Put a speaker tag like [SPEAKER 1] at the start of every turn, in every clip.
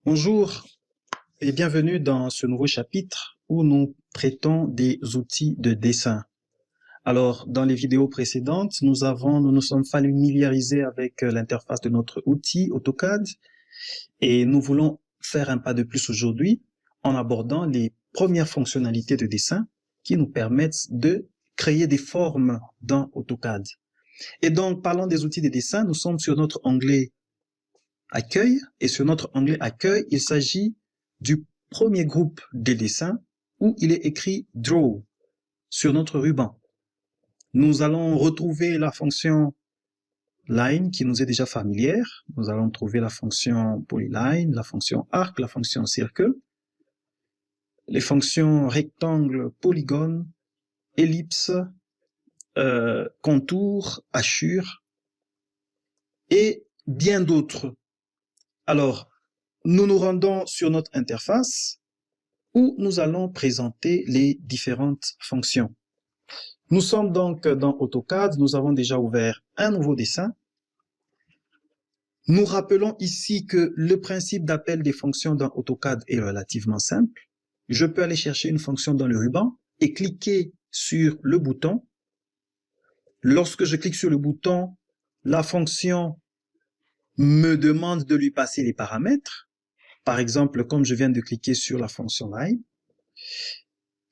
[SPEAKER 1] Bonjour et bienvenue dans ce nouveau chapitre où nous traitons des outils de dessin. Alors, dans les vidéos précédentes, nous nous sommes familiarisés avec l'interface de notre outil AutoCAD et nous voulons faire un pas de plus aujourd'hui en abordant les premières fonctionnalités de dessin qui nous permettent de créer des formes dans AutoCAD. Et donc, parlant des outils de dessin, nous sommes sur notre onglet Accueil, et sur notre onglet Accueil, il s'agit du premier groupe des dessins où il est écrit Draw sur notre ruban. Nous allons retrouver la fonction Line qui nous est déjà familière. Nous allons trouver la fonction Polyline, la fonction Arc, la fonction Circle, les fonctions Rectangle, Polygone, Ellipse, Contour, Hachure et bien d'autres. Alors, nous nous rendons sur notre interface où nous allons présenter les différentes fonctions. Nous sommes donc dans AutoCAD, nous avons déjà ouvert un nouveau dessin. Nous rappelons ici que le principe d'appel des fonctions dans AutoCAD est relativement simple. Je peux aller chercher une fonction dans le ruban et cliquer sur le bouton. Lorsque je clique sur le bouton, la fonction me demande de lui passer les paramètres. Par exemple, comme je viens de cliquer sur la fonction Line,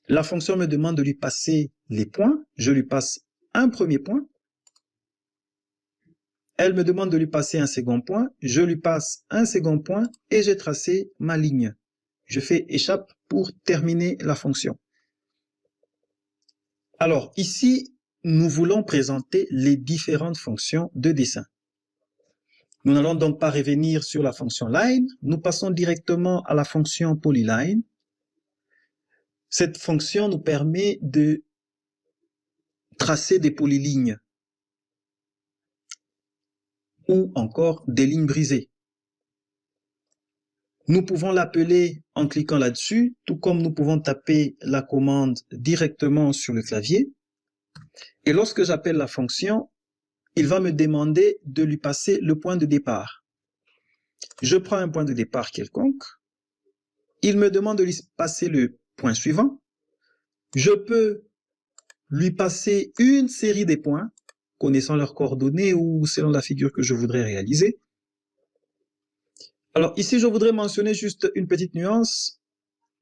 [SPEAKER 1] la fonction me demande de lui passer les points. Je lui passe un premier point. Elle me demande de lui passer un second point. Je lui passe un second point et j'ai tracé ma ligne. Je fais échappe pour terminer la fonction. Alors ici, nous voulons présenter les différentes fonctions de dessin. Nous n'allons donc pas revenir sur la fonction Line. Nous passons directement à la fonction Polyline. Cette fonction nous permet de tracer des polylignes ou encore des lignes brisées. Nous pouvons l'appeler en cliquant là-dessus, tout comme nous pouvons taper la commande directement sur le clavier. Et lorsque j'appelle la fonction, il va me demander de lui passer le point de départ. Je prends un point de départ quelconque. Il me demande de lui passer le point suivant. Je peux lui passer une série des points, connaissant leurs coordonnées ou selon la figure que je voudrais réaliser. Alors ici, je voudrais mentionner juste une petite nuance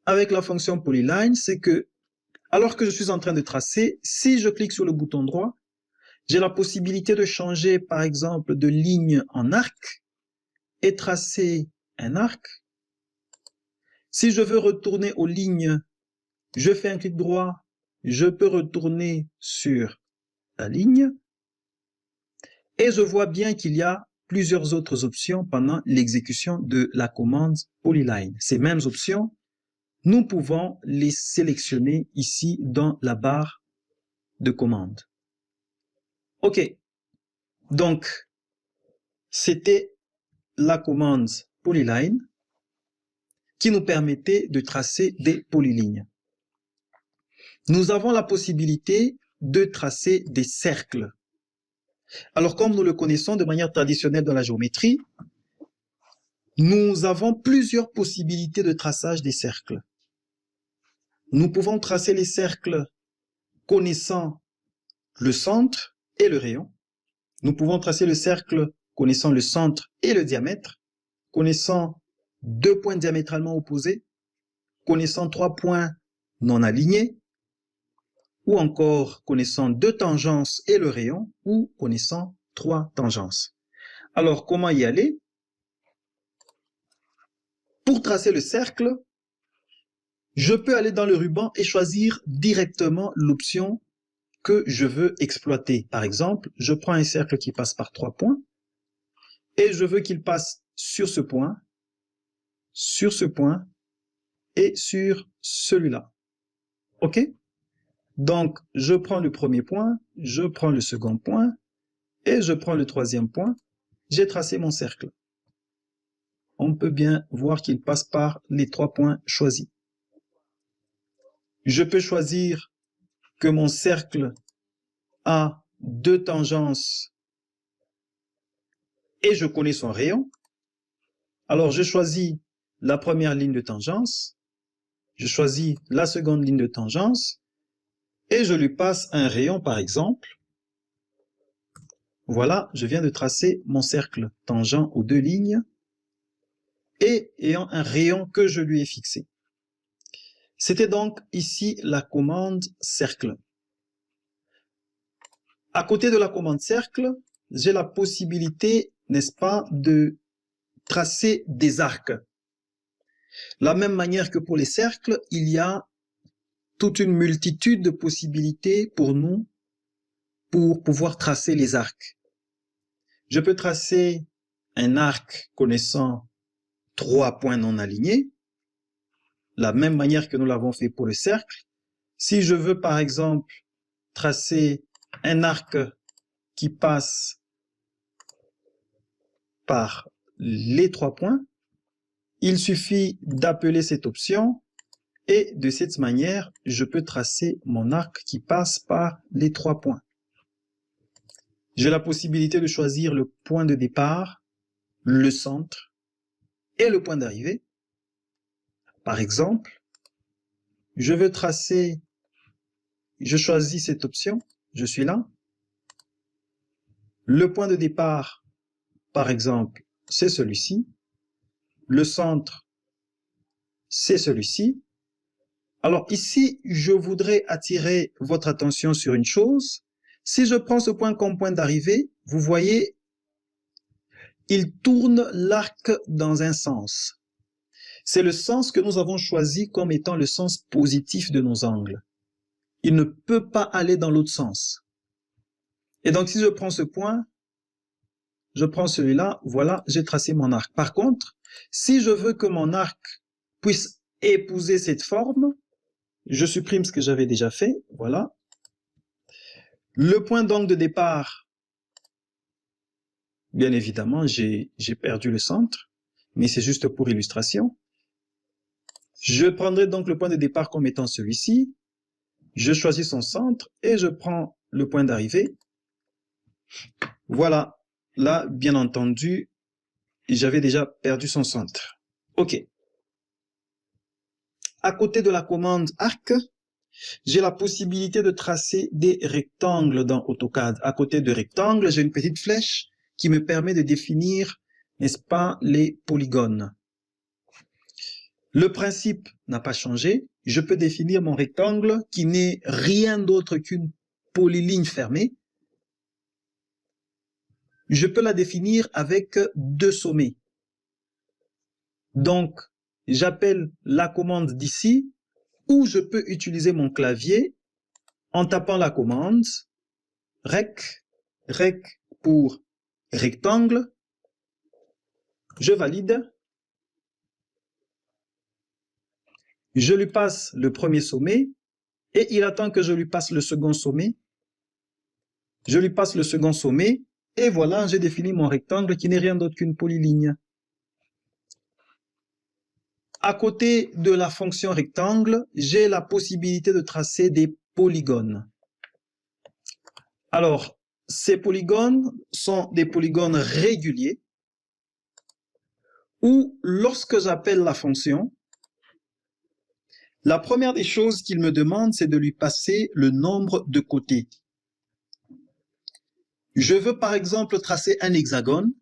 [SPEAKER 1] avec la fonction Polyline, c'est que alors que je suis en train de tracer, si je clique sur le bouton droit, j'ai la possibilité de changer par exemple de ligne en arc et tracer un arc. Si je veux retourner aux lignes, je fais un clic droit, je peux retourner sur la ligne et je vois bien qu'il y a plusieurs autres options pendant l'exécution de la commande Polyline. Ces mêmes options, nous pouvons les sélectionner ici dans la barre de commande. OK. Donc, c'était la commande Polyline qui nous permettait de tracer des polylignes. Nous avons la possibilité de tracer des cercles. Alors, comme nous le connaissons de manière traditionnelle dans la géométrie, nous avons plusieurs possibilités de traçage des cercles. Nous pouvons tracer les cercles connaissant le centre et le rayon. Nous pouvons tracer le cercle connaissant le centre et le diamètre, connaissant deux points diamétralement opposés, connaissant trois points non alignés, ou encore connaissant deux tangences et le rayon, ou connaissant trois tangences. Alors, comment y aller? Pour tracer le cercle, je peux aller dans le ruban et choisir directement l'option que je veux exploiter. Par exemple, je prends un cercle qui passe par 3 points et je veux qu'il passe sur ce point et sur celui-là. OK? Donc, je prends le premier point, je prends le second point et je prends le troisième point. J'ai tracé mon cercle. On peut bien voir qu'il passe par les 3 points choisis. Je peux choisir que mon cercle a 2 tangences et je connais son rayon. Alors, je choisis la première ligne de tangence, je choisis la seconde ligne de tangence et je lui passe un rayon par exemple. Voilà, je viens de tracer mon cercle tangent aux deux lignes et ayant un rayon que je lui ai fixé. C'était donc ici la commande cercle. À côté de la commande cercle, j'ai la possibilité, n'est-ce pas, de tracer des arcs. La même manière que pour les cercles, il y a toute une multitude de possibilités pour nous pour pouvoir tracer les arcs. Je peux tracer un arc connaissant 3 points non alignés, la même manière que nous l'avons fait pour le cercle. Si je veux par exemple tracer un arc qui passe par les 3 points, il suffit d'appeler cette option et de cette manière, je peux tracer mon arc qui passe par les 3 points. J'ai la possibilité de choisir le point de départ, le centre et le point d'arrivée. Par exemple, je veux tracer, je choisis cette option, je suis là. Le point de départ, par exemple, c'est celui-ci. Le centre, c'est celui-ci. Alors ici, je voudrais attirer votre attention sur une chose. Si je prends ce point comme point d'arrivée, vous voyez, il tourne l'arc dans un sens. C'est le sens que nous avons choisi comme étant le sens positif de nos angles. Il ne peut pas aller dans l'autre sens. Et donc, si je prends ce point, je prends celui-là, voilà, j'ai tracé mon arc. Par contre, si je veux que mon arc puisse épouser cette forme, je supprime ce que j'avais déjà fait, voilà. Le point d'angle de départ, bien évidemment, j'ai perdu le centre, mais c'est juste pour illustration. Je prendrai donc le point de départ comme étant celui-ci. Je choisis son centre et je prends le point d'arrivée. Voilà. Là, bien entendu, j'avais déjà perdu son centre. OK. À côté de la commande arc, j'ai la possibilité de tracer des rectangles dans AutoCAD. À côté de rectangle, j'ai une petite flèche qui me permet de définir, n'est-ce pas, les polygones. Le principe n'a pas changé. Je peux définir mon rectangle qui n'est rien d'autre qu'une polyligne fermée. Je peux la définir avec 2 sommets. Donc, j'appelle la commande d'ici, ou je peux utiliser mon clavier en tapant la commande rec pour rectangle. Je valide. Je lui passe le premier sommet et il attend que je lui passe le second sommet. Je lui passe le second sommet et voilà, j'ai défini mon rectangle qui n'est rien d'autre qu'une polyligne. À côté de la fonction rectangle, j'ai la possibilité de tracer des polygones. Alors, ces polygones sont des polygones réguliers où, lorsque j'appelle la fonction, la première des choses qu'il me demande, c'est de lui passer le nombre de côtés. Je veux par exemple tracer un hexagone.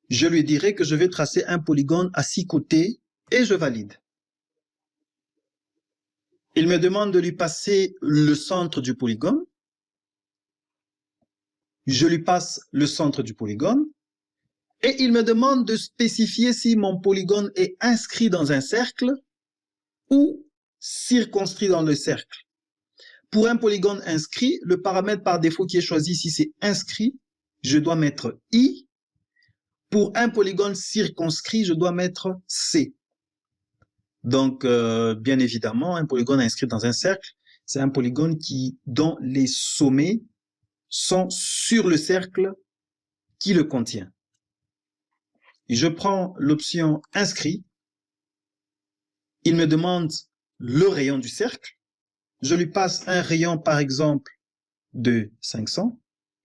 [SPEAKER 1] Je lui dirai que je vais tracer un polygone à 6 côtés et je valide. Il me demande de lui passer le centre du polygone. Je lui passe le centre du polygone. Et il me demande de spécifier si mon polygone est inscrit dans un cercle ou circonscrit dans le cercle. Pour un polygone inscrit, le paramètre par défaut qui est choisi ici, c'est inscrit. Je dois mettre I. Pour un polygone circonscrit, je dois mettre C. Donc, bien évidemment, un polygone inscrit dans un cercle, c'est un polygone dont les sommets sont sur le cercle qui le contient. Et je prends l'option inscrit. Il me demande le rayon du cercle. Je lui passe un rayon, par exemple, de 500.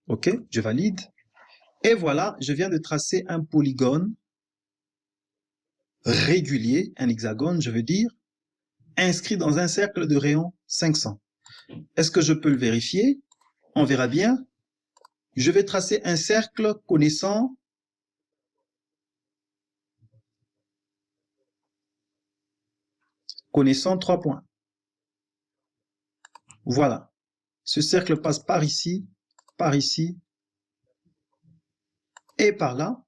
[SPEAKER 1] OK, je valide. Et voilà, je viens de tracer un polygone régulier, un hexagone, je veux dire, inscrit dans un cercle de rayon 500. Est-ce que je peux le vérifier? On verra bien. Je vais tracer un cercle connaissant trois points. Voilà. Ce cercle passe par ici et par là.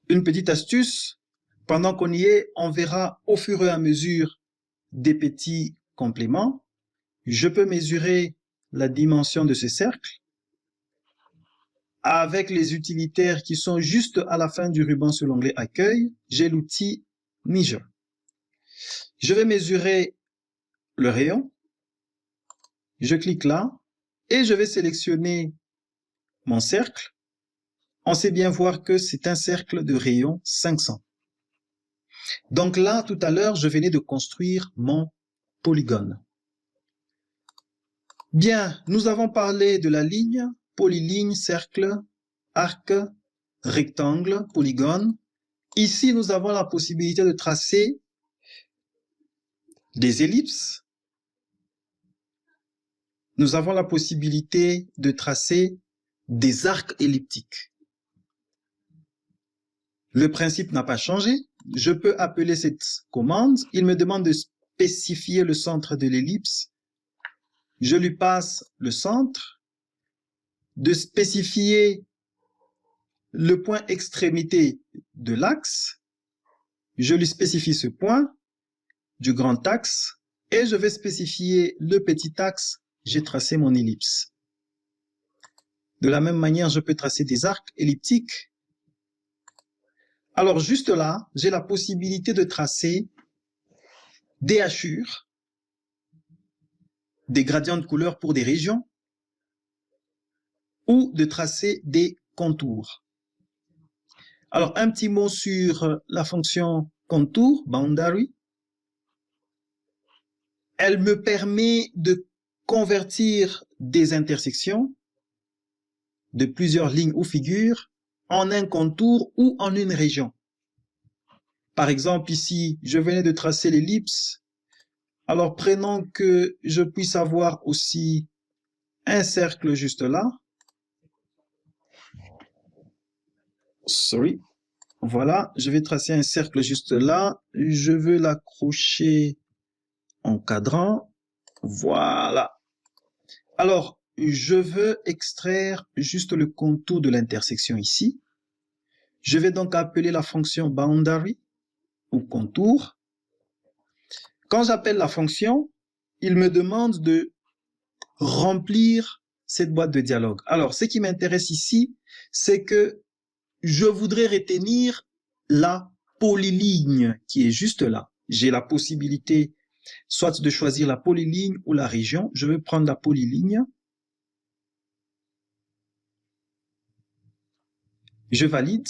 [SPEAKER 1] Une petite astuce, pendant qu'on y est, on verra au fur et à mesure des petits compléments. Je peux mesurer la dimension de ce cercle avec les utilitaires qui sont juste à la fin du ruban sur l'onglet Accueil. J'ai l'outil Measure. Je vais mesurer le rayon. Je clique là et je vais sélectionner mon cercle. On sait bien voir que c'est un cercle de rayon 500. Donc là, tout à l'heure, je venais de construire mon polygone. Bien, nous avons parlé de la ligne, polyligne, cercle, arc, rectangle, polygone. Ici, nous avons la possibilité de tracer des ellipses. Nous avons la possibilité de tracer des arcs elliptiques. Le principe n'a pas changé. Je peux appeler cette commande. Il me demande de spécifier le centre de l'ellipse. Je lui passe le centre, de spécifier le point extrémité de l'axe. Je lui spécifie ce point du grand axe et je vais spécifier le petit axe. J'ai tracé mon ellipse. De la même manière, je peux tracer des arcs elliptiques. Alors, juste là, j'ai la possibilité de tracer des hachures, des gradients de couleur pour des régions, ou de tracer des contours. Alors, un petit mot sur la fonction contour, boundary. Elle me permet de convertir des intersections de plusieurs lignes ou figures en un contour ou en une région. Par exemple, ici, je venais de tracer l'ellipse. Alors, prenons que je puisse avoir aussi un cercle juste là. Sorry. Voilà, je vais tracer un cercle juste là. Je veux l'accrocher en cadran. Voilà. Alors, je veux extraire juste le contour de l'intersection ici. Je vais donc appeler la fonction boundary ou contour. Quand j'appelle la fonction, il me demande de remplir cette boîte de dialogue. Alors, ce qui m'intéresse ici, c'est que je voudrais retenir la polyligne qui est juste là. J'ai la possibilité soit de choisir la polyligne ou la région. Je vais prendre la polyligne. Je valide.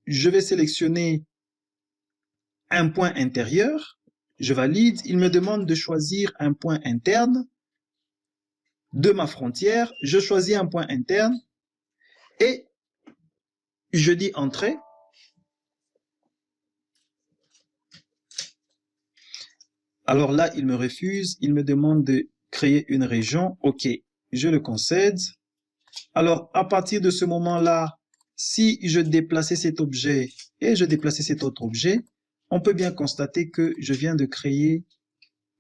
[SPEAKER 1] Je vais sélectionner un point intérieur. Je valide. Il me demande de choisir un point interne de ma frontière. Je choisis un point interne et je dis Entrée. Alors là, il me refuse. Il me demande de créer une région. OK, je le concède. Alors, à partir de ce moment-là, si je déplaçais cet objet et je déplaçais cet autre objet, on peut bien constater que je viens de créer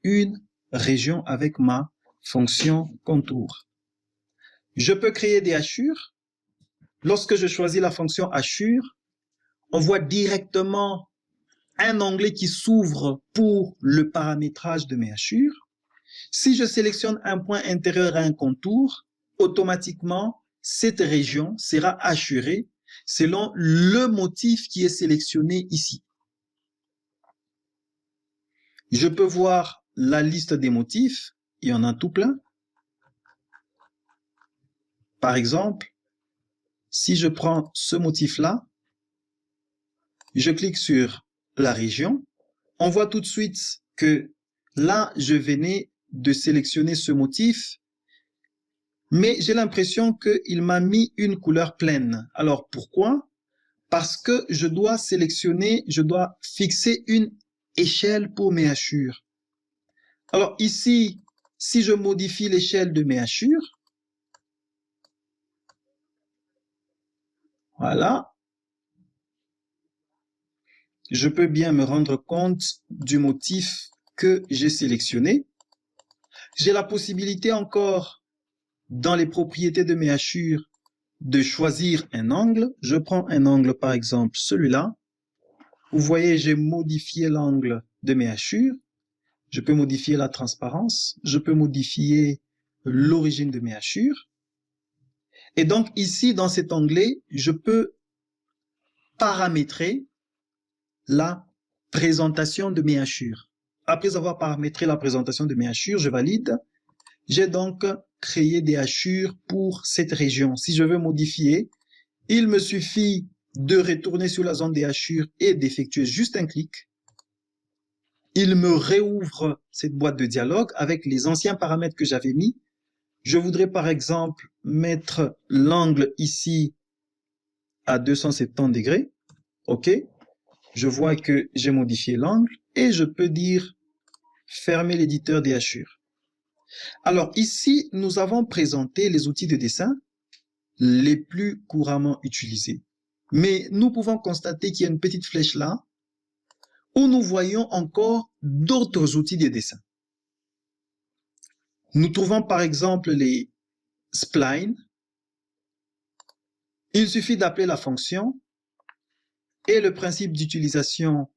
[SPEAKER 1] une région avec ma fonction contour. Je peux créer des hachures. Lorsque je choisis la fonction hachure, on voit directement un onglet qui s'ouvre pour le paramétrage de mes hachures. Si je sélectionne un point intérieur à un contour, automatiquement, cette région sera hachurée selon le motif qui est sélectionné ici. Je peux voir la liste des motifs, il y en a tout plein. Par exemple, si je prends ce motif-là, je clique sur la région, on voit tout de suite que là, je venais de sélectionner ce motif, mais j'ai l'impression qu'il m'a mis une couleur pleine. Alors pourquoi? parce que je dois sélectionner, je dois fixer une échelle pour mes hachures. Alors ici, si je modifie l'échelle de mes hachures, voilà, je peux bien me rendre compte du motif que j'ai sélectionné. J'ai la possibilité encore, dans les propriétés de mes hachures, de choisir un angle. Je prends un angle, par exemple, celui-là. Vous voyez, j'ai modifié l'angle de mes hachures. Je peux modifier la transparence. Je peux modifier l'origine de mes hachures. Et donc, ici, dans cet onglet, je peux paramétrer la présentation de mes hachures. Après avoir paramétré la présentation de mes hachures, je valide. J'ai donc créé des hachures pour cette région. Si je veux modifier, il me suffit de retourner sur la zone des hachures et d'effectuer juste un clic. Il me réouvre cette boîte de dialogue avec les anciens paramètres que j'avais mis. Je voudrais par exemple mettre l'angle ici à 270 degrés. OK. Je vois que j'ai modifié l'angle et je peux dire fermer l'éditeur des hachures. Alors ici, nous avons présenté les outils de dessin les plus couramment utilisés. Mais nous pouvons constater qu'il y a une petite flèche là où nous voyons encore d'autres outils de dessin. Nous trouvons par exemple les splines. Il suffit d'appeler la fonction et le principe d'utilisation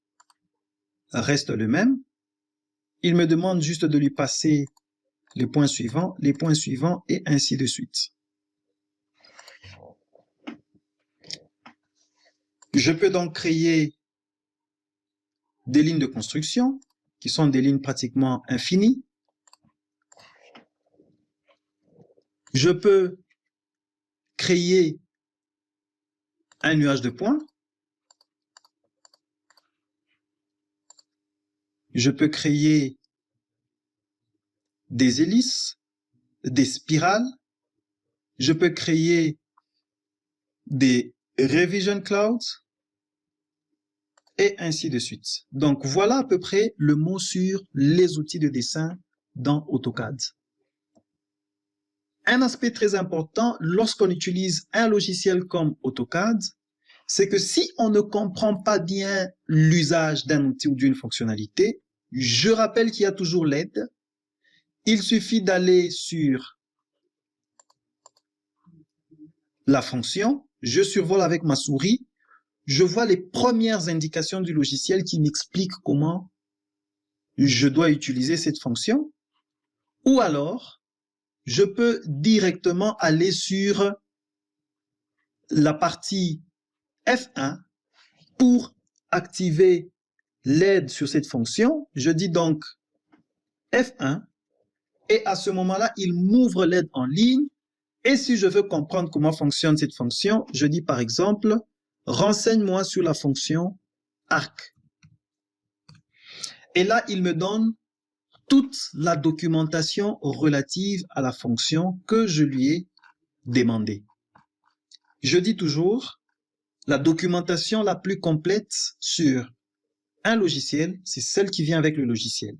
[SPEAKER 1] reste le même. Il me demande juste de lui passer les points suivants et ainsi de suite. Je peux donc créer des lignes de construction qui sont des lignes pratiquement infinies. Je peux créer un nuage de points. Je peux créer des hélices, des spirales. Je peux créer des revision clouds et ainsi de suite. Donc voilà à peu près le mot sur les outils de dessin dans AutoCAD. Un aspect très important lorsqu'on utilise un logiciel comme AutoCAD, c'est que si on ne comprend pas bien l'usage d'un outil ou d'une fonctionnalité, je rappelle qu'il y a toujours l'aide. Il suffit d'aller sur la fonction, je survole avec ma souris, je vois les premières indications du logiciel qui m'expliquent comment je dois utiliser cette fonction. Ou alors, je peux directement aller sur la partie F1 pour activer l'aide sur cette fonction. Je dis donc F1 et à ce moment-là, il m'ouvre l'aide en ligne. Et si je veux comprendre comment fonctionne cette fonction, je dis par exemple, renseigne-moi sur la fonction arc. Et là, il me donne toute la documentation relative à la fonction que je lui ai demandée. Je dis toujours, la documentation la plus complète sur un logiciel, c'est celle qui vient avec le logiciel.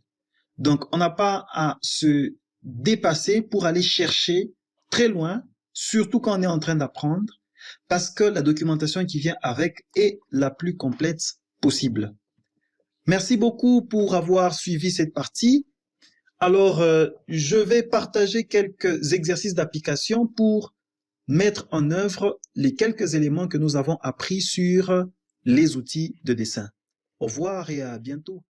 [SPEAKER 1] Donc, on n'a pas à se dépasser pour aller chercher très loin, surtout quand on est en train d'apprendre, parce que la documentation qui vient avec est la plus complète possible. Merci beaucoup pour avoir suivi cette partie. Alors, je vais partager quelques exercices d'application pour mettre en œuvre les quelques éléments que nous avons appris sur les outils de dessin. Au revoir et à bientôt.